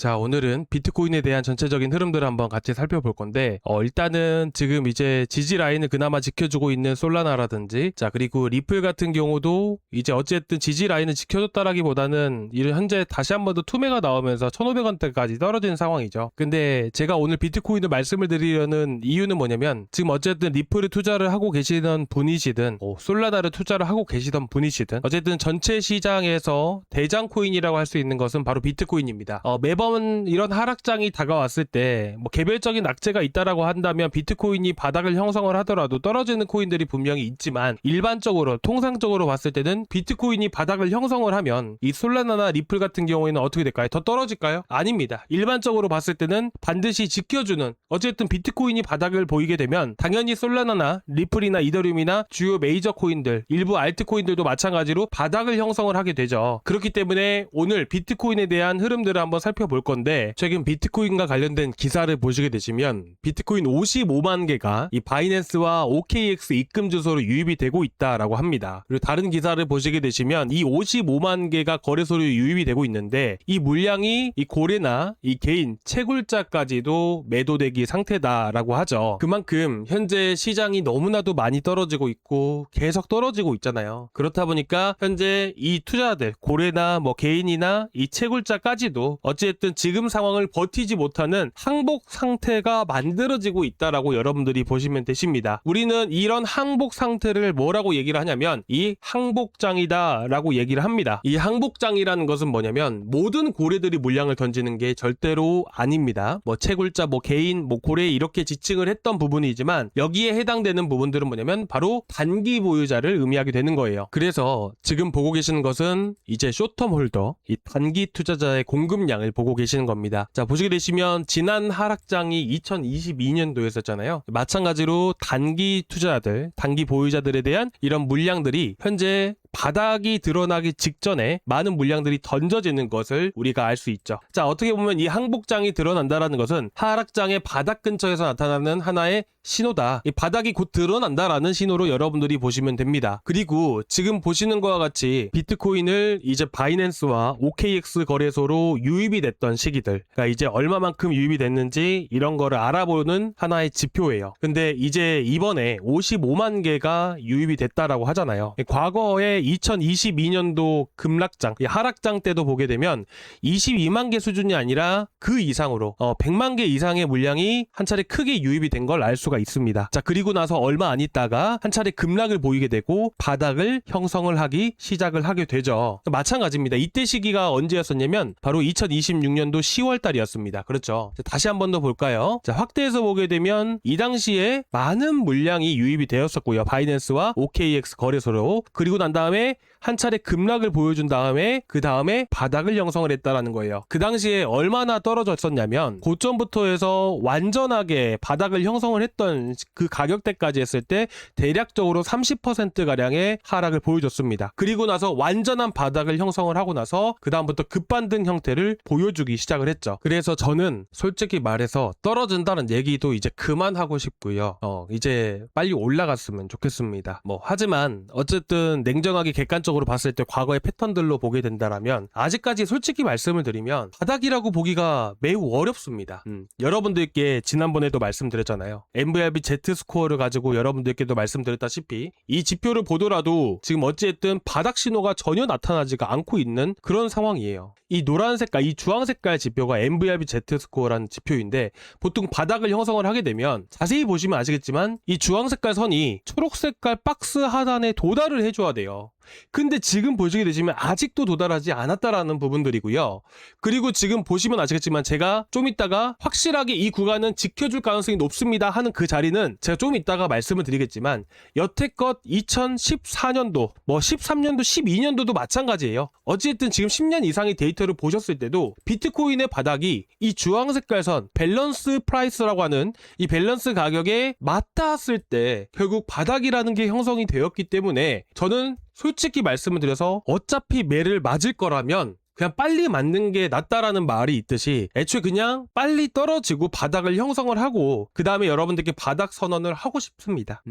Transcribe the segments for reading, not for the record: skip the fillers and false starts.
자, 오늘은 비트코인에 대한 전체적인 흐름들을 한번 같이 살펴볼 건데, 일단은 지금 이제 지지 라인을 그나마 지켜주고 있는 솔라나라든지, 자, 그리고 리플 같은 경우도 이제 어쨌든 지지 라인을 지켜줬다라기보다는 현재 다시 한 번 더 투매가 나오면서 1,500원대까지 떨어진 상황이죠. 근데 제가 오늘 비트코인을 말씀을 드리려는 이유는 뭐냐면, 지금 어쨌든 리플을 투자를 하고 계시던 분이시든, 솔라나를 투자를 하고 계시던 분이시든, 어쨌든 전체 시장에서 대장 코인이라고 할 수 있는 것은 바로 비트코인입니다. 매번 이런 하락장이 다가왔을 때 뭐 개별적인 악재가 있다라고 한다면 비트코인이 바닥을 형성을 하더라도 떨어지는 코인들이 분명히 있지만, 일반적으로 통상적으로 봤을 때는 비트코인이 바닥을 형성을 하면 이 솔라나나 리플 같은 경우에는 어떻게 될까요? 더 떨어질까요? 아닙니다. 일반적으로 봤을 때는 반드시 지켜주는, 어쨌든 비트코인이 바닥을 보이게 되면 당연히 솔라나나 리플이나 이더리움이나 주요 메이저 코인들, 일부 알트코인들도 마찬가지로 바닥을 형성을 하게 되죠. 그렇기 때문에 오늘 비트코인에 대한 흐름들을 한번 살펴볼 건데, 최근 비트코인과 관련된 기사를 보시게 되시면 비트코인 55만 개가 이 바이낸스와 OKX 입금 주소로 유입이 되고 있다라고 합니다. 그리고 다른 기사를 보시게 되시면 이 55만 개가 거래소로 유입이 되고 있는데, 이 물량이 이 고래나 이 개인 채굴자까지도 매도되기 상태다라고 하죠. 그만큼 현재 시장이 너무나도 많이 떨어지고 있고 계속 떨어지고 있잖아요. 그렇다 보니까 현재 이 투자들, 고래나 뭐 개인이나 이 채굴자까지도 어쨌든 지금 상황을 버티지 못하는 항복 상태가 만들어지고 있다라고 여러분들이 보시면 되십니다. 우리는 이런 항복 상태를 뭐라고 얘기를 하냐면 이 항복장이다 라고 얘기를 합니다. 이 항복장이라는 것은 뭐냐면 모든 고래들이 물량을 던지는 게 절대로 아닙니다. 뭐 채굴자, 뭐 개인, 뭐 고래 이렇게 지칭을 했던 부분이지만, 여기에 해당되는 부분들은 뭐냐면 바로 단기 보유자를 의미하게 되는 거예요. 그래서 지금 보고 계시는 것은 이제 쇼텀 홀더, 이 단기 투자자의 공급량을 보고 계시는 겁니다. 자, 보시게 되시면 지난 하락장이 2022년도였었잖아요. 마찬가지로 단기 투자자들, 단기 보유자들에 대한 이런 물량들이 현재 바닥이 드러나기 직전에 많은 물량들이 던져지는 것을 우리가 알 수 있죠. 자, 어떻게 보면 이 항복장이 드러난다라는 것은 하락장의 바닥 근처에서 나타나는 하나의 신호다. 이 바닥이 곧 드러난다라는 신호로 여러분들이 보시면 됩니다. 그리고 지금 보시는 것과 같이 비트코인을 이제 바이낸스와 OKX 거래소로 유입이 됐던 시기들, 그러니까 이제 얼마만큼 유입이 됐는지 이런 거를 알아보는 하나의 지표예요. 근데 이제 이번에 55만 개가 유입이 됐다라고 하잖아요. 과거에 2022년도 급락장, 하락장 때도 보게 되면 22만 개 수준이 아니라 그 이상으로 100만 개 이상의 물량이 한 차례 크게 유입이 된 걸 알 수가 있습니다. 자, 그리고 나서 얼마 안 있다가 한 차례 급락을 보이게 되고 바닥을 형성을 하기 시작을 하게 되죠. 마찬가지입니다. 이때 시기가 언제였었냐면 바로 2026년도 10월 달이었습니다. 그렇죠. 자, 다시 한 번 더 볼까요? 자, 확대해서 보게 되면 이 당시에 많은 물량이 유입이 되었었고요. 바이낸스와 OKX 거래소로. 그리고 난 다음에 한 차례 급락을 보여준 다음에 그 다음에 바닥을 형성을 했다라는 거예요. 그 당시에 얼마나 떨어졌었냐면 고점부터 해서 완전하게 바닥을 형성을 했던 그 가격대까지 했을 때 대략적으로 30%가량의 하락을 보여줬습니다. 그리고 나서 완전한 바닥을 형성을 하고 나서 그 다음부터 급반등 형태를 보여주기 시작을 했죠. 그래서 저는 솔직히 말해서 떨어진다는 얘기도 이제 그만하고 싶고요. 이제 빨리 올라갔으면 좋겠습니다. 하지만 어쨌든 냉정하게 객관적으로 봤을 때 과거의 패턴들로 보게 된다라면 아직까지 솔직히 말씀을 드리면 바닥이라고 보기가 매우 어렵습니다. 여러분들께 지난번에도 말씀드렸잖아요. MVRV Z 스코어를 가지고 여러분들께도 말씀드렸다시피 이 지표를 보더라도 지금 어찌됐든 바닥 신호가 전혀 나타나지가 않고 있는 그런 상황이에요. 이 노란 색깔, 이 주황 색깔 지표가 MVRV Z 스코어라는 지표인데, 보통 바닥을 형성을 하게 되면 자세히 보시면 아시겠지만 이 주황 색깔 선이 초록 색깔 박스 하단에 도달을 해줘야 돼요. 근데 지금 보시게 되시면 아직도 도달하지 않았다라는 부분들이고요. 그리고 지금 보시면 아시겠지만 제가 좀 이따가 확실하게 이 구간은 지켜줄 가능성이 높습니다 하는 그 자리는 제가 좀 이따가 말씀을 드리겠지만, 여태껏 2014년도, 13년도, 12년도도 마찬가지예요. 어쨌든 지금 10년 이상의 데이터를 보셨을 때도 비트코인의 바닥이 이 주황 색깔 선, 밸런스 프라이스라고 하는 이 밸런스 가격에 맞닿았을 때 결국 바닥이라는 게 형성이 되었기 때문에, 저는 솔직히 말씀을 드려서 어차피 매를 맞을 거라면 그냥 빨리 맞는 게 낫다라는 말이 있듯이 애초에 그냥 빨리 떨어지고 바닥을 형성을 하고 그 다음에 여러분들께 바닥 선언을 하고 싶습니다.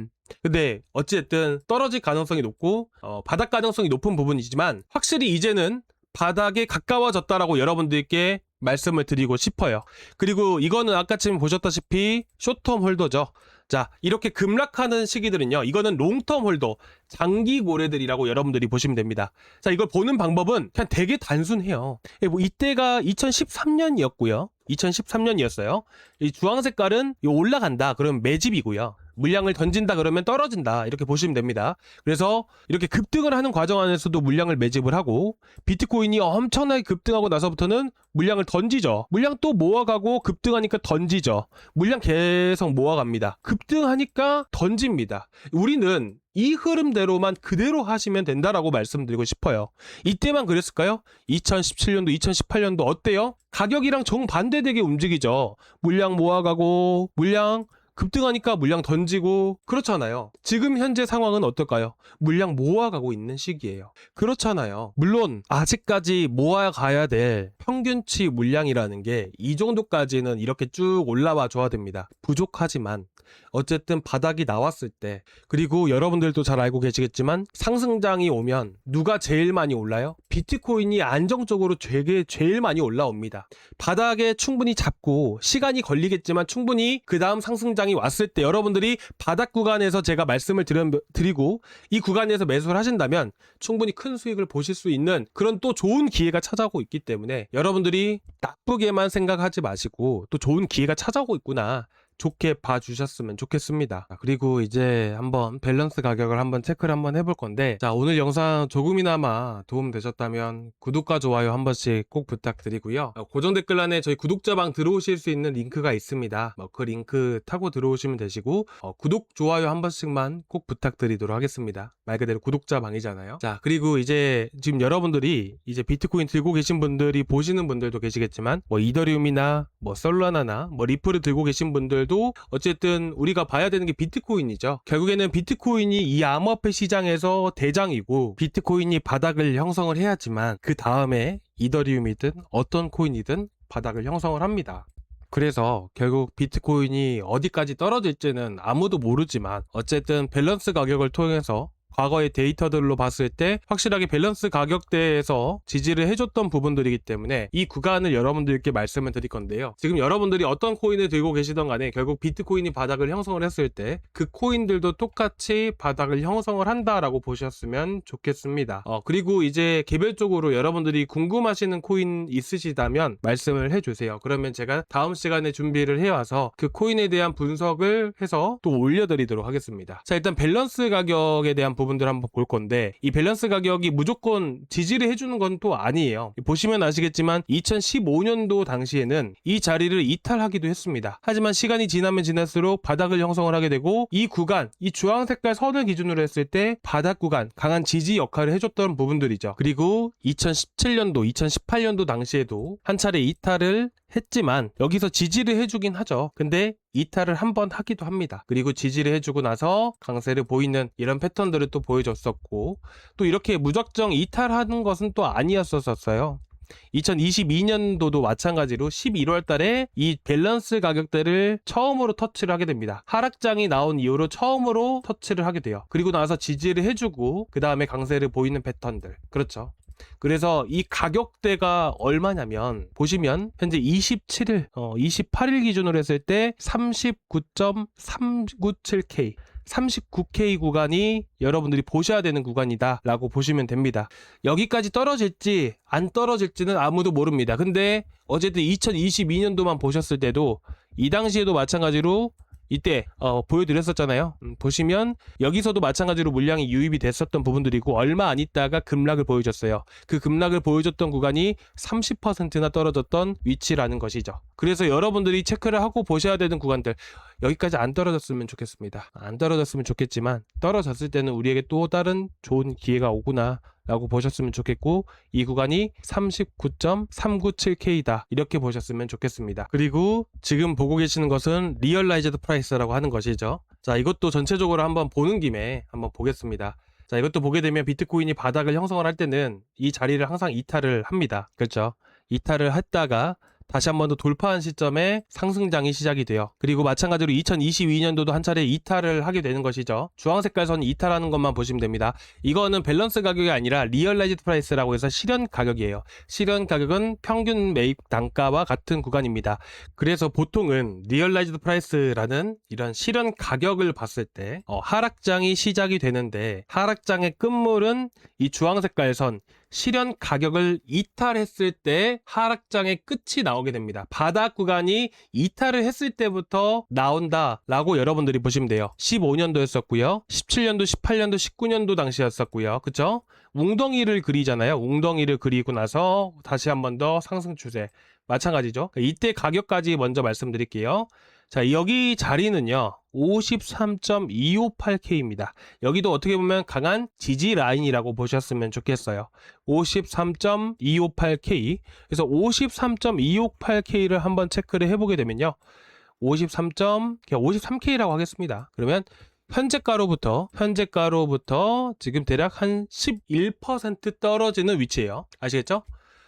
근데 어찌됐든 떨어질 가능성이 높고 바닥 가능성이 높은 부분이지만, 확실히 이제는 바닥에 가까워졌다라고 여러분들께 말씀을 드리고 싶어요. 그리고 이거는 아까쯤 보셨다시피 숏텀 홀더죠. 자, 이렇게 급락하는 시기들은요, 이거는 롱텀 홀더, 장기 고래들이라고 여러분들이 보시면 됩니다. 자, 이걸 보는 방법은 그냥 되게 단순해요. 뭐 이때가 2013년이었고요. 2013년이었어요. 이 주황 색깔은 올라간다. 그러면 매집이고요. 물량을 던진다 그러면 떨어진다. 이렇게 보시면 됩니다. 그래서 이렇게 급등을 하는 과정 안에서도 물량을 매집을 하고, 비트코인이 엄청나게 급등하고 나서부터는 물량을 던지죠. 물량 또 모아가고 급등하니까 던지죠. 물량 계속 모아갑니다. 급등하니까 던집니다. 우리는 이 흐름대로만 그대로 하시면 된다라고 말씀드리고 싶어요. 이때만 그랬을까요? 2017년도, 2018년도 어때요? 가격이랑 정반대되게 움직이죠. 물량 모아가고 물량 급등하니까 물량 던지고 그렇잖아요. 지금 현재 상황은 어떨까요? 물량 모아가고 있는 시기예요. 그렇잖아요. 물론 아직까지 모아가야 될 평균치 물량이라는 게 이 정도까지는 이렇게 쭉 올라와 줘야 됩니다. 부족하지만 어쨌든 바닥이 나왔을 때, 그리고 여러분들도 잘 알고 계시겠지만 상승장이 오면 누가 제일 많이 올라요? 비트코인이 안정적으로 제일 많이 올라옵니다. 바닥에 충분히 잡고 시간이 걸리겠지만 충분히 그 다음 상승장이 왔을 때 여러분들이 바닥 구간에서 제가 말씀을 드리고 이 구간에서 매수를 하신다면 충분히 큰 수익을 보실 수 있는 그런 또 좋은 기회가 찾아오고 있기 때문에 여러분들이 나쁘게만 생각하지 마시고 또 좋은 기회가 찾아오고 있구나, 좋게 봐주셨으면 좋겠습니다. 그리고 이제 한번 밸런스 가격을 한번 체크를 한번 해볼 건데, 자, 오늘 영상 조금이나마 도움 되셨다면 구독과 좋아요 한 번씩 꼭 부탁드리고요. 고정 댓글란에 저희 구독자방 들어오실 수 있는 링크가 있습니다. 그 링크 타고 들어오시면 되시고, 구독, 좋아요 한 번씩만 꼭 부탁드리도록 하겠습니다. 말 그대로 구독자방이잖아요. 자, 그리고 이제 지금 여러분들이 이제 비트코인 들고 계신 분들이 보시는 분들도 계시겠지만, 뭐 이더리움이나 뭐 솔라나나 뭐 리플을 들고 계신 분들 도 어쨌든 우리가 봐야 되는 게 비트코인이죠. 결국에는 비트코인이 이 암호화폐 시장에서 대장이고 비트코인이 바닥을 형성을 해야지만 그 다음에 이더리움이든 어떤 코인이든 바닥을 형성을 합니다. 그래서 결국 비트코인이 어디까지 떨어질지는 아무도 모르지만 어쨌든 밸런스 가격을 통해서 과거의 데이터들로 봤을 때 확실하게 밸런스 가격대에서 지지를 해줬던 부분들이기 때문에 이 구간을 여러분들께 말씀을 드릴 건데요. 지금 여러분들이 어떤 코인을 들고 계시던 간에 결국 비트코인이 바닥을 형성을 했을 때 그 코인들도 똑같이 바닥을 형성을 한다라고 보셨으면 좋겠습니다. 그리고 이제 개별적으로 여러분들이 궁금하시는 코인 있으시다면 말씀을 해주세요. 그러면 제가 다음 시간에 준비를 해와서 그 코인에 대한 분석을 해서 또 올려드리도록 하겠습니다. 자, 일단 밸런스 가격에 대한 부분들 한번 볼 건데, 이 밸런스 가격이 무조건 지지를 해주는 건 또 아니에요. 보시면 아시겠지만 2015년도 당시에는 이 자리를 이탈하기도 했습니다. 하지만 시간이 지나면 지날수록 바닥을 형성을 하게 되고 이 구간, 이 주황 색깔 선을 기준으로 했을 때 바닥 구간, 강한 지지 역할을 해줬던 부분들이죠. 그리고 2017년도, 2018년도 당시에도 한 차례 이탈을 했지만 여기서 지지를 해주긴 하죠. 근데 이탈을 한번 하기도 합니다. 그리고 지지를 해주고 나서 강세를 보이는 이런 패턴들을 또 보여줬었고, 또 이렇게 무작정 이탈하는 것은 또 아니었었어요. 2022년도도 마찬가지로 11월 달에 이 밸런스 가격대를 처음으로 터치를 하게 됩니다. 하락장이 나온 이후로 처음으로 터치를 하게 돼요. 그리고 나서 지지를 해주고 그 다음에 강세를 보이는 패턴들. 그렇죠. 그래서 이 가격대가 얼마냐면 보시면 현재 28일 기준으로 했을 때 39.397K 39K 구간이 여러분들이 보셔야 되는 구간이다 라고 보시면 됩니다. 여기까지 떨어질지 안 떨어질지는 아무도 모릅니다. 근데 어쨌든 2022년도만 보셨을 때도 이 당시에도 마찬가지로 이때 보여드렸었잖아요. 보시면 여기서도 마찬가지로 물량이 유입이 됐었던 부분들이고 얼마 안 있다가 급락을 보여줬어요. 그 급락을 보여줬던 구간이 30%나 떨어졌던 위치라는 것이죠. 그래서 여러분들이 체크를 하고 보셔야 되는 구간들, 여기까지 안 떨어졌으면 좋겠습니다. 안 떨어졌으면 좋겠지만 떨어졌을 때는 우리에게 또 다른 좋은 기회가 오구나 라고 보셨으면 좋겠고, 이 구간이 39.397K다 이렇게 보셨으면 좋겠습니다. 그리고 지금 보고 계시는 것은 리얼라이즈드 프라이스라고 하는 것이죠. 자, 이것도 전체적으로 한번 보는 김에 한번 보겠습니다. 자, 이것도 보게 되면 비트코인이 바닥을 형성을 할 때는 이 자리를 항상 이탈을 합니다. 그렇죠? 이탈을 했다가 다시 한 번 더 돌파한 시점에 상승장이 시작이 돼요. 그리고 마찬가지로 2022년도도 한 차례 이탈을 하게 되는 것이죠. 주황 색깔 선 이탈하는 것만 보시면 됩니다. 이거는 밸런스 가격이 아니라 리얼라이즈드 프라이스라고 해서 실현 가격이에요. 실현 가격은 평균 매입 단가와 같은 구간입니다. 그래서 보통은 리얼라이즈드 프라이스라는 이런 실현 가격을 봤을 때 하락장이 시작이 되는데, 하락장의 끝물은 이 주황 색깔 선 실현 가격을 이탈했을 때 하락장의 끝이 나오게 됩니다. 바닥 구간이 이탈을 했을 때부터 나온다라고 여러분들이 보시면 돼요. 15년도였었고요. 17년도, 18년도, 19년도 당시였었고요. 그쵸? 웅덩이를 그리잖아요. 웅덩이를 그리고 나서 다시 한 번 더 상승 추세. 마찬가지죠. 이때 가격까지 먼저 말씀드릴게요. 자, 여기 자리는요, 53.258K입니다. 여기도 어떻게 보면 강한 지지 라인이라고 보셨으면 좋겠어요. 53.258K. 그래서 53.258K를 한번 체크를 해보게 되면요, 53K라고 하겠습니다. 그러면 현재가로부터 지금 대략 한 11% 떨어지는 위치예요. 아시겠죠?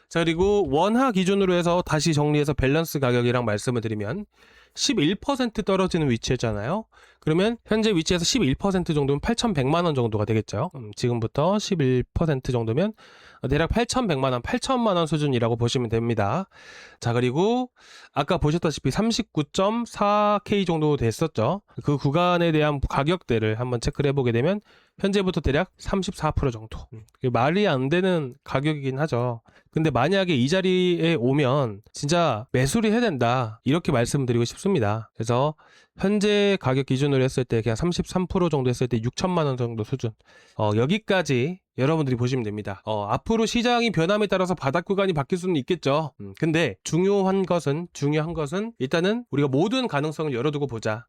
자, 그리고 원화 기준으로 해서 다시 정리해서 밸런스 가격이랑 말씀을 드리면 11% 떨어지는 위치였잖아요. 그러면 현재 위치에서 11% 정도면 8,100만 원 정도가 되겠죠. 지금부터 11% 정도면 대략 8,100만 원, 8천만 원 수준이라고 보시면 됩니다. 자, 그리고 아까 보셨다시피 39.4K 정도 됐었죠. 그 구간에 대한 가격대를 한번 체크를 해보게 되면 현재부터 대략 34% 정도. 말이 안 되는 가격이긴 하죠. 근데 만약에 이 자리에 오면 진짜 매수를 해야 된다, 이렇게 말씀드리고 싶습니다. 그래서 현재 가격 기준으로 했을 때 그냥 33% 정도 했을 때 6천만 원 정도 수준. 여기까지 여러분들이 보시면 됩니다. 앞으로 시장이 변함에 따라서 바닥 구간이 바뀔 수는 있겠죠. 근데 중요한 것은 일단은 우리가 모든 가능성을 열어두고 보자.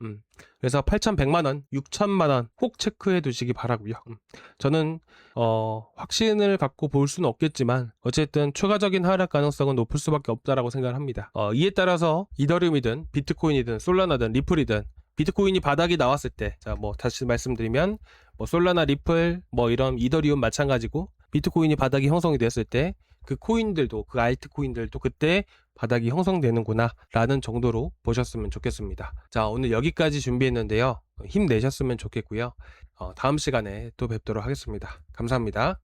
그래서 8,100만 원, 6천만 원 꼭 체크해 두시기 바라고요. 저는 확신을 갖고 볼 수는 없겠지만 어쨌든 추가적인 하락 가능성은 높을 수밖에 없다라고 생각을 합니다. 이에 따라서 이더리움이든 비트코인이든 솔라나든 리플이든, 비트코인이 바닥이 나왔을 때, 자, 뭐 다시 말씀드리면 솔라나, 리플, 이런 이더리움 마찬가지고, 비트코인이 바닥이 형성이 됐을 때 그 코인들도, 그 알트 코인들도 그때 바닥이 형성되는구나 라는 정도로 보셨으면 좋겠습니다. 자, 오늘 여기까지 준비했는데요, 힘내셨으면 좋겠고요. 다음 시간에 또 뵙도록 하겠습니다. 감사합니다.